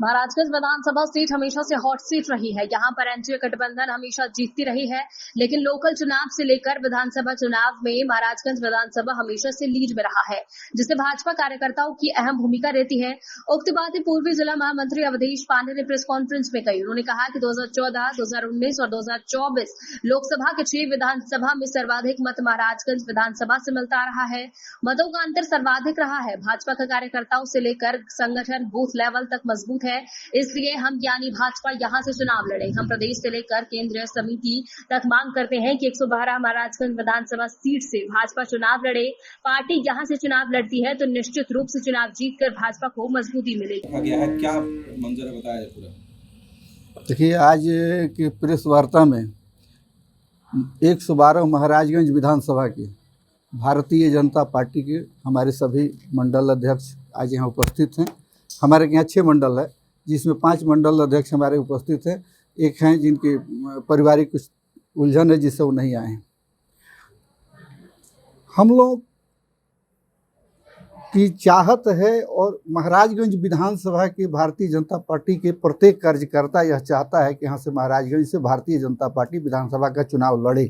महाराजगंज विधानसभा seat हमेशा से hot seat रही है। यहाँ पर एनडीए गठबंधन हमेशा जीतती रही है, लेकिन लोकल चुनाव से लेकर विधानसभा चुनाव में महाराजगंज विधानसभा हमेशा से लीड में रहा है, जिससे भाजपा कार्यकर्ताओं की अहम भूमिका रहती है। उक्त बातें पूर्वी जिला महामंत्री अवधेश पांडे ने प्रेस कॉन्फ्रेंस में कही। उन्होंने कहा कि 2014, 2019 और 2024 लोकसभा के 6 विधानसभा में सर्वाधिक मत महाराजगंज विधानसभा से मिलता आ रहा है। मतों का अंतर सर्वाधिक रहा है। भाजपा के कार्यकर्ताओं से लेकर संगठन बूथ लेवल तक मजबूत है, इसलिए हम यानी भाजपा यहां से चुनाव लड़े। हम प्रदेश से लेकर केंद्रीय समिति तक मांग करते हैं कि 112 महाराजगंज विधानसभा सीट से भाजपा चुनाव लड़े। पार्टी यहां से चुनाव लड़ती है तो निश्चित रूप से चुनाव जीतकर भाजपा को मजबूती मिलेगी। क्या मंजर है बताया पूरा। देखिए, आज की प्रेस वार्ता में 112 महाराजगंज विधानसभा के भारतीय जनता पार्टी के हमारे सभी मंडल अध्यक्ष आज यहाँ उपस्थित हैं। हमारे यहाँ 6 मंडल है, जिसमें 5 मंडल अध्यक्ष हमारे उपस्थित हैं। एक हैं जिनके पारिवारिक कुछ उलझन है, जिससे वो नहीं आए हैं। हम लोग की चाहत है और महाराजगंज विधानसभा के भारतीय जनता पार्टी के प्रत्येक कार्यकर्ता यह चाहता है कि यहाँ से महाराजगंज से भारतीय जनता पार्टी विधानसभा का चुनाव लड़े।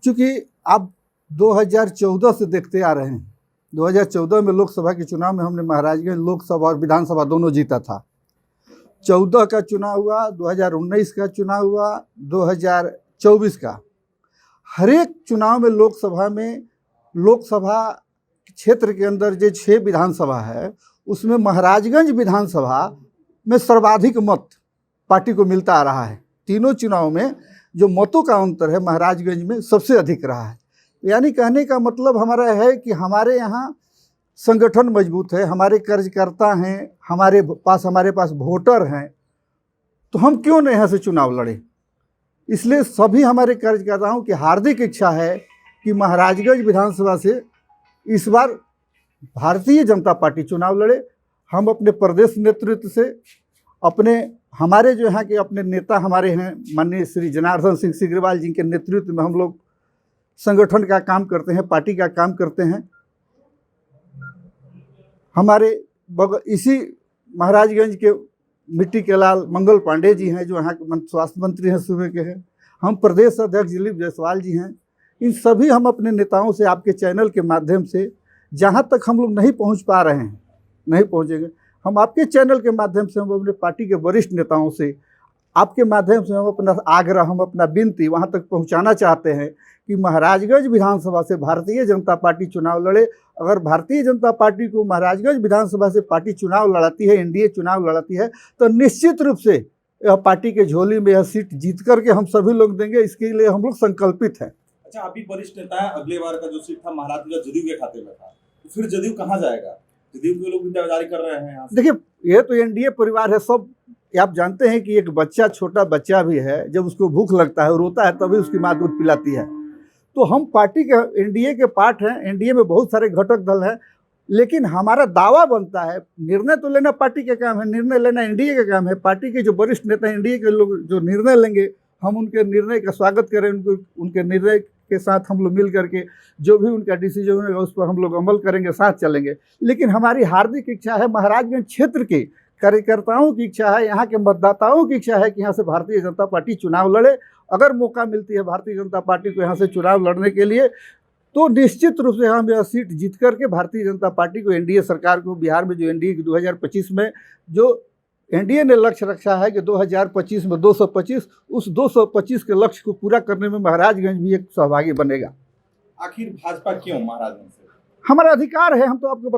चूँकि आप 2014 से देखते आ रहे हैं, 2014 में लोकसभा के चुनाव में हमने महाराजगंज लोकसभा और विधानसभा दोनों जीता था। 14 का चुनाव हुआ, 2019 का चुनाव हुआ, 2024 का। हर एक चुनाव में लोकसभा क्षेत्र के अंदर जो 6 विधानसभा है, उसमें महाराजगंज विधानसभा में सर्वाधिक मत पार्टी को मिलता आ रहा है। तीनों चुनाव में जो मतों का अंतर है महाराजगंज में सबसे अधिक रहा है। यानी कहने का मतलब हमारा है कि हमारे यहाँ संगठन मजबूत है, हमारे कार्यकर्ता हैं, हमारे पास वोटर हैं, तो हम क्यों नहीं यहाँ से चुनाव लड़े। इसलिए सभी हमारे कार्यकर्ताओं की हार्दिक इच्छा है कि महाराजगंज विधानसभा से इस बार भारतीय जनता पार्टी चुनाव लड़े। हम अपने प्रदेश नेतृत्व से हमारे जो यहाँ के अपने नेता हमारे हैं माननीय श्री जनार्दन सिंह सिग्रीवाल जी के नेतृत्व में हम लोग संगठन का काम करते हैं, पार्टी का काम करते हैं। हमारे इसी महाराजगंज के मिट्टी के लाल मंगल पांडे जी हैं, जो यहाँ के स्वास्थ्य मंत्री हैं सूबे के हैं। हम प्रदेश अध्यक्ष दिलीप जायसवाल जी हैं। इन सभी हम अपने नेताओं से आपके चैनल के माध्यम से जहाँ तक हम लोग नहीं पहुँच पा रहे हैं, नहीं पहुँचेंगे, हम आपके चैनल के माध्यम से हम अपने पार्टी के वरिष्ठ नेताओं से आपके माध्यम से हम अपना आग्रह, हम अपना विनती वहाँ तक पहुँचाना चाहते हैं कि महाराजगंज विधानसभा से भारतीय जनता पार्टी चुनाव लड़े। अगर भारतीय जनता पार्टी को महाराजगंज विधानसभा से पार्टी चुनाव लड़ाती है, एनडीए चुनाव लड़ाती है, तो निश्चित रूप से यह पार्टी के झोली में यह सीट जीत करके हम सभी लोग देंगे। इसके लिए हम लोग संकल्पित हैं। अच्छा, आप भी वरिष्ठ नेता है, अगले बार का जो सीट था महाराजगंज जदयू के खाते में था, तो फिर जदयू कहाँ जाएगा? जदयू के लोग भी दावेदारी कर रहे हैं। देखिए, यह तो एनडीए परिवार है। सब आप जानते हैं कि एक बच्चा, छोटा बच्चा भी है, जब उसको भूख लगता है, रोता है, तभी उसकी माँ दूध पिलाती है। तो हम पार्टी के एनडीए के पार्ट हैं। एनडीए में बहुत सारे घटक दल हैं, लेकिन हमारा दावा बनता है, निर्णय तो लेना पार्टी का काम है, निर्णय लेना एनडीए का काम है। पार्टी के जो वरिष्ठ नेता एनडीए के लोग जो निर्णय लेंगे, हम उनके निर्णय का स्वागत करें। उनके निर्णय के साथ हम लोग मिल करके जो भी उनका डिसीजन होगा उस पर हम लोग अमल करेंगे, साथ चलेंगे। लेकिन हमारी हार्दिक इच्छा है, महाराजगंज क्षेत्र के कार्यकर्ताओं की इच्छा है, यहाँ के मतदाताओं की इच्छा है कि यहाँ से भारतीय जनता पार्टी चुनाव लड़े। अगर मौका मिलती है भारतीय जनता पार्टी को यहाँ से चुनाव लड़ने के लिए, तो निश्चित रूप से हम यह सीट जीत करके भारतीय जनता पार्टी को, एनडीए सरकार को, बिहार में जो एनडीए 2025 में जो एनडीए ने लक्ष्य रखा है कि 2025 में 225, उस 225 के लक्ष्य को पूरा करने में महाराजगंज भी एक सहभागी बनेगा। आखिर भाजपा क्यों महाराजगंज से? हमारा अधिकार है। हम तो आपको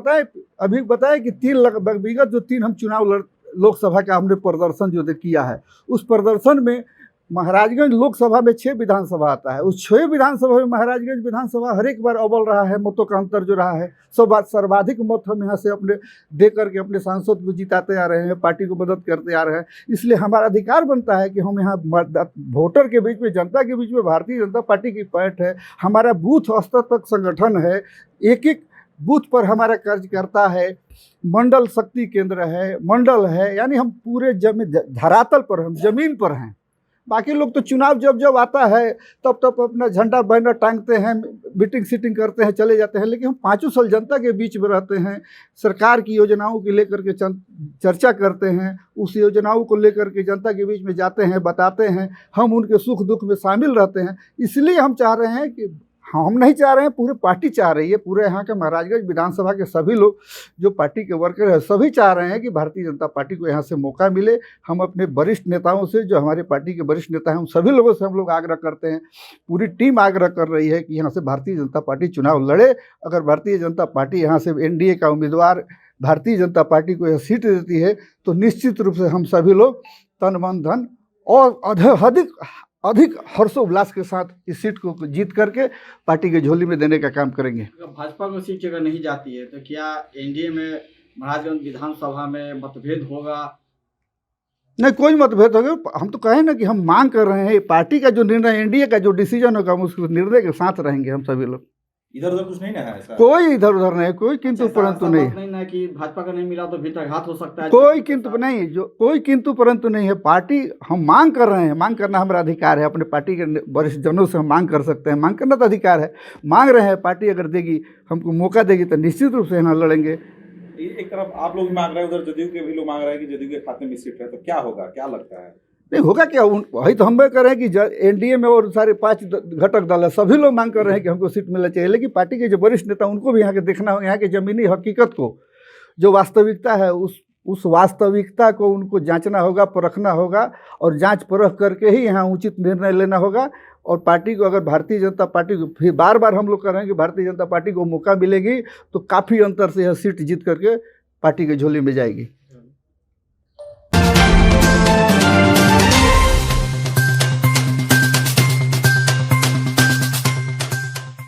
अभी बताए कि 3 विगत जो 3 हम चुनाव लोकसभा का हमने प्रदर्शन जो किया है, उस प्रदर्शन में महाराजगंज लोकसभा में 6 विधानसभा आता है। उस 6 विधानसभा में महाराजगंज विधानसभा हर एक बार अव्वल रहा है। मतों का अंतर जो रहा है, सर्वाधिक मत हम यहाँ से अपने दे करके अपने सांसद को जिताते आ रहे हैं, पार्टी को मदद करते आ रहे हैं। इसलिए हमारा अधिकार बनता है कि हम यहाँ वोटर के बीच में, जनता के बीच में भारतीय जनता पार्टी की पैठ है। हमारा बूथ स्तर तक संगठन है, एक बूथ पर हमारा कार्यकर्ता है, मंडल शक्ति केंद्र है, मंडल है, यानी हम पूरे धरातल पर, हम जमीन पर हैं। बाकी लोग तो चुनाव जब जब आता है तब तब अपना झंडा बैनर टांगते हैं, मीटिंग सीटिंग करते हैं, चले जाते हैं। लेकिन हम 5 साल जनता के बीच में रहते हैं, सरकार की योजनाओं को लेकर के चर्चा करते हैं, उस योजनाओं को लेकर के जनता के बीच में जाते हैं, बताते हैं, हम उनके सुख दुख में शामिल रहते हैं। इसलिए हम चाह रहे हैं कि हम नहीं चाह रहे हैं, पूरी पार्टी चाह रही है, पूरे यहाँ के महाराजगंज विधानसभा के सभी लोग जो पार्टी के वर्कर हैं सभी चाह रहे हैं कि भारतीय जनता पार्टी को यहाँ से मौका मिले। हम अपने वरिष्ठ नेताओं से, जो हमारे पार्टी के वरिष्ठ नेता हैं, उन सभी लोगों से हम लोग आग्रह करते हैं, पूरी टीम आग्रह कर रही है कि यहाँ से भारतीय जनता पार्टी चुनाव लड़े। अगर भारतीय जनता पार्टी यहाँ से एनडीए का उम्मीदवार भारतीय जनता पार्टी को यह सीट देती है तो निश्चित रूप से हम सभी लोग तन मन धन और अधिक हर्षोल्लास के साथ इस सीट को जीत करके पार्टी के झोली में देने का काम करेंगे। अगर भाजपा को सीट अगर नहीं जाती है तो क्या एनडीए में महाराजगंज विधानसभा में मतभेद होगा? नहीं, कोई मतभेद होगा। हम तो कहें ना कि हम मांग कर रहे हैं, पार्टी का जो निर्णय, एनडीए का जो डिसीजन होगा, हम उस निर्णय के साथ रहेंगे हम सभी लोग। इधर उधर कुछ नहीं ना है ऐसा? कोई इधर उधर नहीं, कोई किंतु परंतु नहीं ना कि भाजपा का नहीं मिला तो भिन्नघात हो सकता है, कोई किंतु नहीं, जो कोई किंतु परंतु नहीं है। पार्टी हम मांग कर रहे हैं, मांग करना हमारा अधिकार है, अपने पार्टी के वरिष्ठ जनों से हम मांग कर सकते हैं, मांग करना तो अधिकार है। मांग रहे हैं, पार्टी अगर देगी, हमको मौका देगी तो निश्चित रूप से यहाँ लड़ेंगे। एक तरफ आप लोग मांग रहे हैं, उधर जदयू के भी लोग मांग रहे हैं कि जदयू के खाते में सीट है, तो क्या होगा, क्या लगता है? नहीं होगा क्या, वही तो हम कर रहे हैं कि एनडीए में और सारे 5 घटक दल है, सभी लोग मांग कर रहे हैं कि हमको सीट मिलना चाहिए। लेकिन पार्टी के जो वरिष्ठ नेता, उनको भी यहाँ के देखना होगा, यहाँ की ज़मीनी हकीकत को, जो वास्तविकता है, उस वास्तविकता को उनको जांचना होगा, परखना होगा, और जांच परख करके ही यहाँ उचित निर्णय लेना होगा। और पार्टी को, अगर भारतीय जनता पार्टी को, फिर बार बार हम लोग कह रहे हैं कि भारतीय जनता पार्टी को मौका मिलेगी तो काफ़ी अंतर से यह सीट जीत करके पार्टी के झोली में जाएगी।